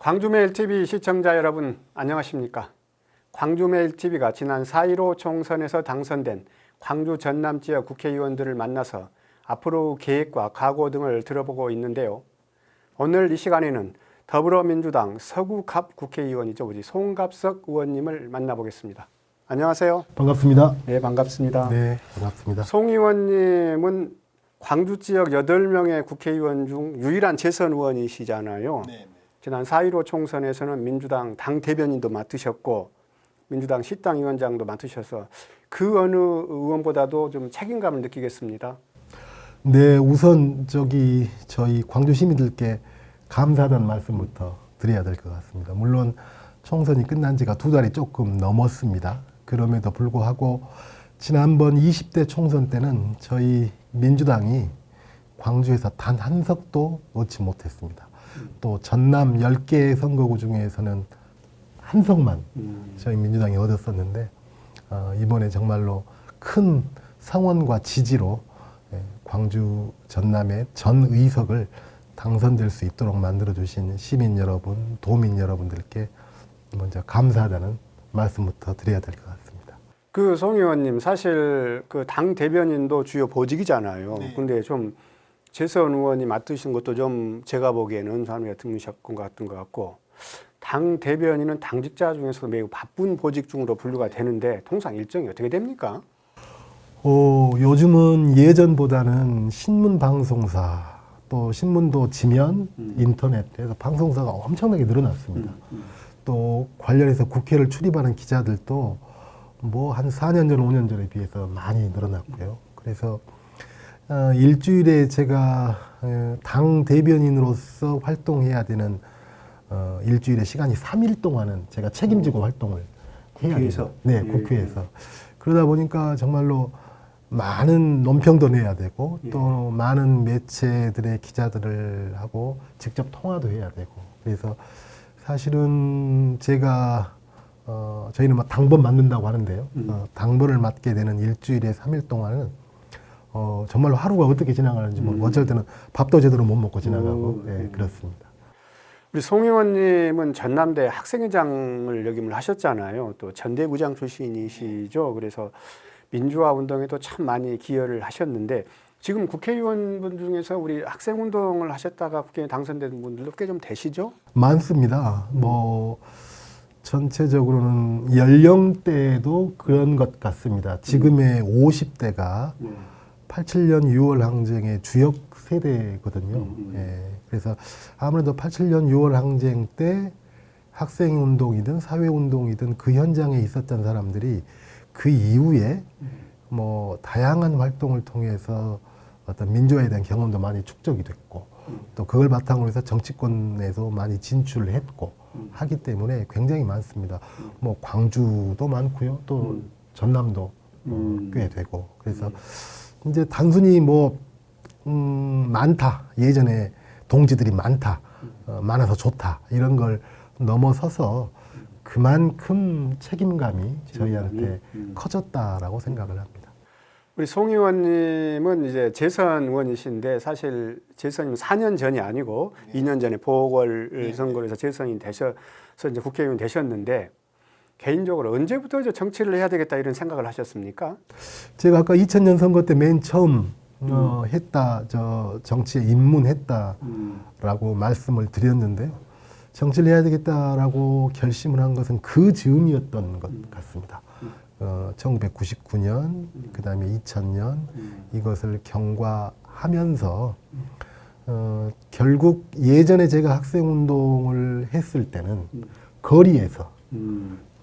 광주메일TV 시청자 여러분 안녕하십니까? 광주메일TV가 지난 4.15 총선에서 당선된 광주 전남 지역 국회의원들을 만나서 앞으로 계획과 각오 등을 들어보고 있는데요. 오늘 이 시간에는 더불어민주당 서구갑 국회의원이죠. 우리 송갑석 의원님을 만나보겠습니다. 안녕하세요. 반갑습니다. 네, 반갑습니다. 네, 반갑습니다. 송 의원님은 광주 지역 8명의 국회의원 중 유일한 재선 의원이시잖아요. 네. 지난 4.15 총선에서는 민주당 당 대변인도 맡으셨고 민주당 식당위원장도 맡으셔서 그 어느 의원보다도 좀 책임감을 느끼겠습니다. 네, 우선 저희 광주 시민들께 감사하다는 말씀부터 드려야 될 것 같습니다. 물론 총선이 끝난 지가 2달이 조금 넘었습니다. 그럼에도 불구하고 지난번 20대 총선 때는 저희 민주당이 광주에서 단 한 석도 얻지 못했습니다. 또 전남 10개 선거구 중에서는 한 석만 저희 민주당이 얻었었는데 이번에 정말로 큰 성원과 지지로 광주 전남의 전 의석을 당선될 수 있도록 만들어주신 시민 여러분, 도민 여러분들께 먼저 감사하다는 말씀부터 드려야 될 것 같습니다. 그 송 의원님 사실 그 당 대변인도 주요 보직이잖아요. 네. 근데 좀 재선 의원이 맡으신 것도 좀 제가 보기에는 사람이 드무셨던 것 같은 것 같고 당 대변인은 당직자 중에서 매우 바쁜 보직 중으로 분류가 되는데 통상 일정이 어떻게 됩니까? 요즘은 예전보다는 신문 방송사 또 신문도 지면 인터넷에서 방송사가 엄청나게 늘어났습니다. 또 관련해서 국회를 출입하는 기자들도 뭐 한 4년 전, 5년 전에 비해서 많이 늘어났고요. 그래서 일주일에 제가 당 대변인으로서 활동해야 되는 일주일에 시간이 3일 동안은 제가 책임지고 활동을 해야 돼서 네, 국회에서. 그러다 보니까 정말로 많은 논평도 내야 되고 또 많은 매체들의 기자들을 하고 직접 통화도 해야 되고 그래서 사실은 제가 저희는 막 당번 맡는다고 하는데요. 당번을 맡게 되는 일주일에 3일 동안은 정말로 하루가 어떻게 지나가는지 모르고 어쩔 때는 밥도 제대로 못 먹고 지나가고 네, 그렇습니다. 우리 송 의원님은 전남대 학생회장을 역임을 하셨잖아요. 또 전대부장 출신이시죠. 그래서 민주화 운동에도 참 많이 기여를 하셨는데 지금 국회의원분 중에서 우리 학생운동을 하셨다가 국회에 당선된 분들도 꽤 좀 되시죠? 많습니다. 뭐 전체적으로는 연령대도 그런 것 같습니다. 지금의 50대가 87년 6월 항쟁의 주역 세대거든요. 예, 그래서 아무래도 87년 6월 항쟁 때 학생운동이든 사회운동이든 그 현장에 있었던 사람들이 그 이후에 뭐 다양한 활동을 통해서 어떤 민주화에 대한 경험도 많이 축적이 됐고 또 그걸 바탕으로 해서 정치권에서 많이 진출을 했고 하기 때문에 굉장히 많습니다. 뭐 광주도 많고요. 또 전남도 꽤 되고 그래서 이제 단순히 뭐 많다 예전에 동지들이 많다 많아서 좋다 이런 걸 넘어서서 그만큼 책임감이 저희한테 커졌다라고 생각을 합니다. 우리 송 의원님은 이제 재선 의원이신데 사실 재선이면 4년 전이 아니고 2년 전에 보궐선거로 해서 재선이 되셔서 이제 국회의원 되셨는데 개인적으로 언제부터 이제 정치를 해야 되겠다 이런 생각을 하셨습니까? 제가 아까 2000년 선거 때 맨 처음 정치에 입문했다라고 말씀을 드렸는데요. 정치를 해야 되겠다라고 결심을 한 것은 그 즈음이었던 것 같습니다. 1999년, 그 다음에 2000년 이것을 경과하면서 결국 예전에 제가 학생운동을 했을 때는 거리에서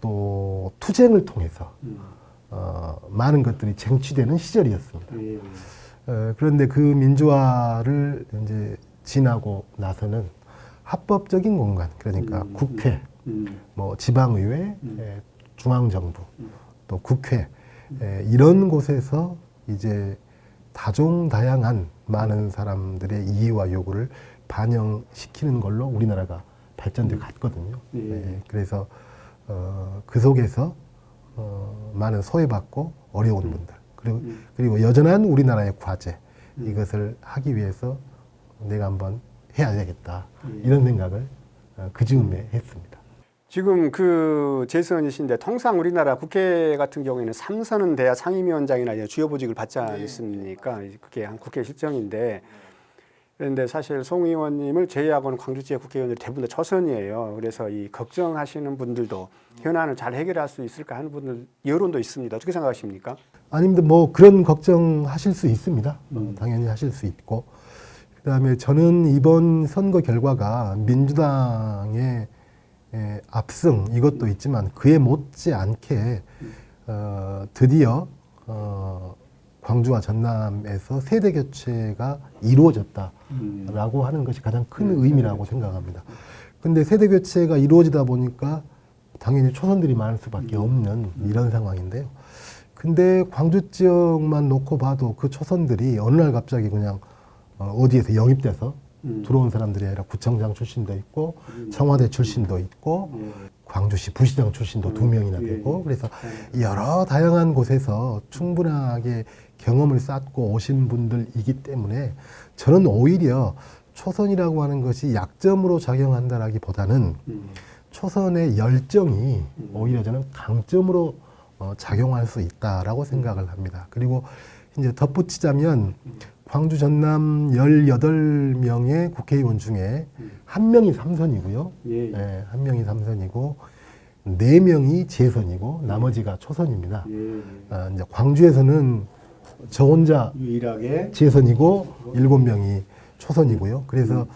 또 투쟁을 통해서 많은 것들이 쟁취되는 시절이었습니다. 그런데 그 민주화를 이제 지나고 나서는 합법적인 공간, 그러니까 국회, 뭐 지방의회, 중앙정부, 또 국회 이런 곳에서 이제 다종다양한 많은 사람들의 이해와 요구를 반영시키는 걸로 우리나라가 발전돼 갔거든요. 그래서 그 속에서 많은 소외받고 어려운 분들 그리고 여전한 우리나라의 과제 이것을 하기 위해서 내가 한번 해야 되겠다 이런 생각을 그 즈음에 했습니다. 지금 그 재선이신데 통상 우리나라 국회 같은 경우에는 3선은 돼야 상임위원장이나 이제 주요 보직을 받지 않습니까? 그게 한 국회 실정인데 그런데 사실 송 의원님을 제외하고는 광주 지역 국회의원들이 대부분 다 초선이에요. 그래서 이 걱정하시는 분들도 현안을 잘 해결할 수 있을까 하는 분들 여론도 있습니다. 어떻게 생각하십니까? 아닙니다. 뭐 그런 걱정하실 수 있습니다. 당연히 하실 수 있고 그다음에 저는 이번 선거 결과가 민주당의 압승 이것도 있지만 그에 못지않게 드디어 광주와 전남에서 세대 교체가 이루어졌다라고 하는 것이 가장 큰 의미라고 생각합니다. 근데 세대 교체가 이루어지다 보니까 당연히 초선들이 많을 수밖에 없는 이런 상황인데요. 근데 광주 지역만 놓고 봐도 그 초선들이 어느 날 갑자기 그냥 어디에서 영입돼서 들어온 사람들이 아니라 구청장 출신도 있고 청와대 출신도 있고 광주시 부시장 출신도 2명이나 되고 그래서 여러 다양한 곳에서 충분하게 경험을 쌓고 오신 분들이기 때문에 저는 오히려 초선이라고 하는 것이 약점으로 작용한다라기보다는 초선의 열정이 오히려 저는 강점으로 작용할 수 있다라고 생각을 합니다. 그리고 이제 덧붙이자면 광주 전남 18명의 국회의원 중에 1명이 3선이고요. 네, 1명이 3선이고 4명이 재선이고 나머지가 초선입니다. 이제 광주에서는 저 혼자 유일하게 재선이고 7명이 초선이고요. 그래서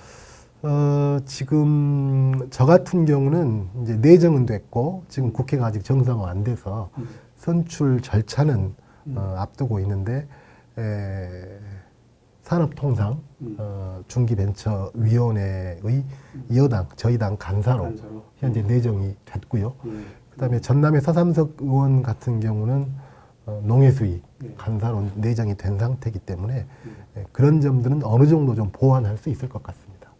지금 저 같은 경우는 이제 내정은 됐고 지금 국회가 아직 정상화 안 돼서 선출 절차는 앞두고 있는데 산업통상 중기벤처위원회의 여당 저희 당 간사로 현재 내정이 됐고요. 그다음에 전남의 서삼석 의원 같은 경우는 농해수위 간사로 내정이 된 상태이기 때문에 그런 점들은 어느 정도 좀 보완할 수 있을 것 같습니다.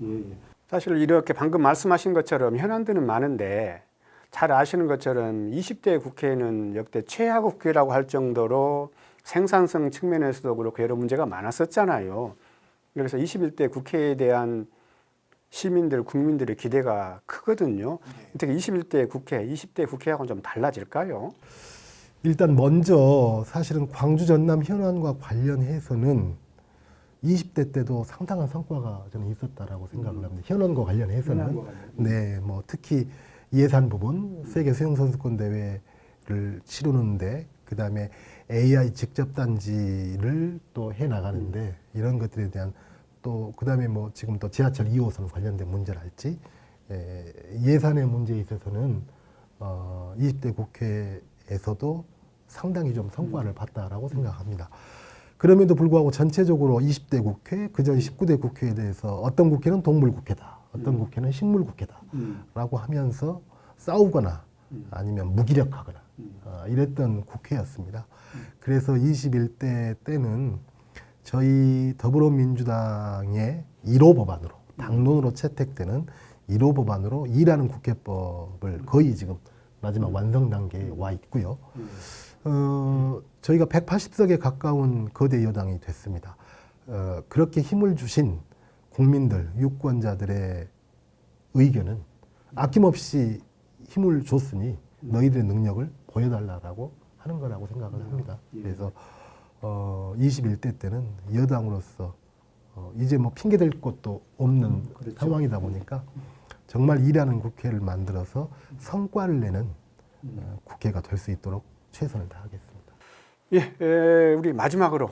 사실 이렇게 방금 말씀하신 것처럼 현안들은 많은데 잘 아시는 것처럼 20대 국회는 역대 최하 국회라고 할 정도로 생산성 측면에서도 그렇고 여러 문제가 많았었잖아요. 그래서 21대 국회에 대한 시민들, 국민들의 기대가 크거든요. 특히 21대 국회, 20대 국회하고는 좀 달라질까요? 일단 먼저 사실은 광주 전남 현안과 관련해서는 20대 때도 상당한 성과가 저는 있었다라고 생각을 합니다. 현안과 관련해서는 네, 뭐 특히 예산 부분, 세계 수영 선수권 대회를 치르는데 그다음에 AI 직접 단지를 또 해 나가는데 이런 것들에 대한 또 그다음에 뭐 지금 또 지하철 2호선 관련된 문제랄지 예산의 문제에 있어서는 20대 국회에서도 상당히 좀 성과를 봤다라고 생각합니다. 그럼에도 불구하고 전체적으로 20대 국회, 그전 19대 국회에 대해서 어떤 국회는 동물국회다, 어떤 국회는 식물국회다라고 하면서 싸우거나 아니면 무기력하거나 이랬던 국회였습니다. 그래서 21대 때는 저희 더불어민주당의 1호 법안으로 당론으로 채택되는 1호 법안으로 일하는 국회법을 거의 지금 마지막 완성 단계에 와 있고요. 저희가 180석에 가까운 거대 여당이 됐습니다. 그렇게 힘을 주신 국민들, 유권자들의 의견은 아낌없이 힘을 줬으니 너희들의 능력을 보여달라고 하는 거라고 생각을 합니다. 그래서 21대 때는 여당으로서 이제 뭐 핑계댈 것도 없는 상황이다 보니까 정말 일하는 국회를 만들어서 성과를 내는 국회가 될 수 있도록 최선을 다하겠습니다. 예, 우리 마지막으로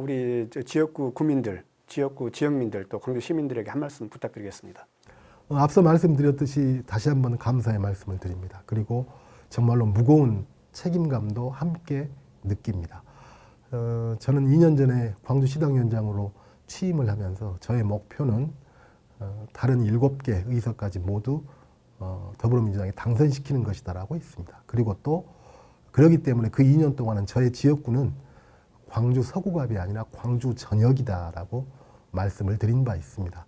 우리 지역구 구민들, 지역구 지역민들 또 광주 시민들에게 한 말씀 부탁드리겠습니다. 앞서 말씀드렸듯이 다시 한번 감사의 말씀을 드립니다. 그리고 정말로 무거운 책임감도 함께 느낍니다. 저는 2년 전에 광주시당위원장으로 취임을 하면서 저의 목표는 다른 7개 의석까지 모두 더불어민주당에 당선시키는 것이다라고 했습니다. 그리고 또 그렇기 때문에 그 2년 동안은 저의 지역구는 광주 서구갑이 아니라 광주 전역이다라고 말씀을 드린 바 있습니다.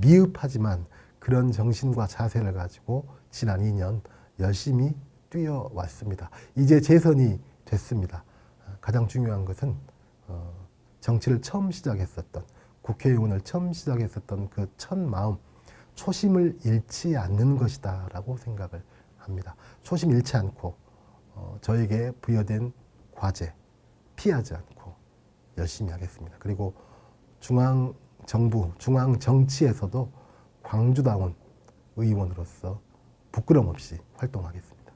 미흡하지만 그런 정신과 자세를 가지고 지난 2년 열심히 뛰어왔습니다. 이제 재선이 됐습니다. 가장 중요한 것은 정치를 처음 시작했었던 국회의원을 처음 시작했었던 그 첫 마음 초심을 잃지 않는 것이다라고 생각을 합니다. 초심 잃지 않고 저에게 부여된 과제 피하지 않고 열심히 하겠습니다. 그리고 중앙 정부, 중앙 정치에서도 광주다운 의원으로서 부끄럼 없이 활동하겠습니다.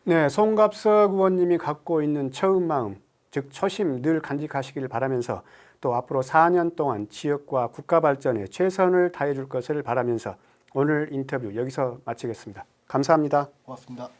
네, 송갑석 의원님이 갖고 있는 처음 마음, 즉 초심 늘 간직하시길 바라면서 또 앞으로 4년 동안 지역과 국가 발전에 최선을 다해 줄 것을 바라면서 오늘 인터뷰 여기서 마치겠습니다. 감사합니다. 고맙습니다.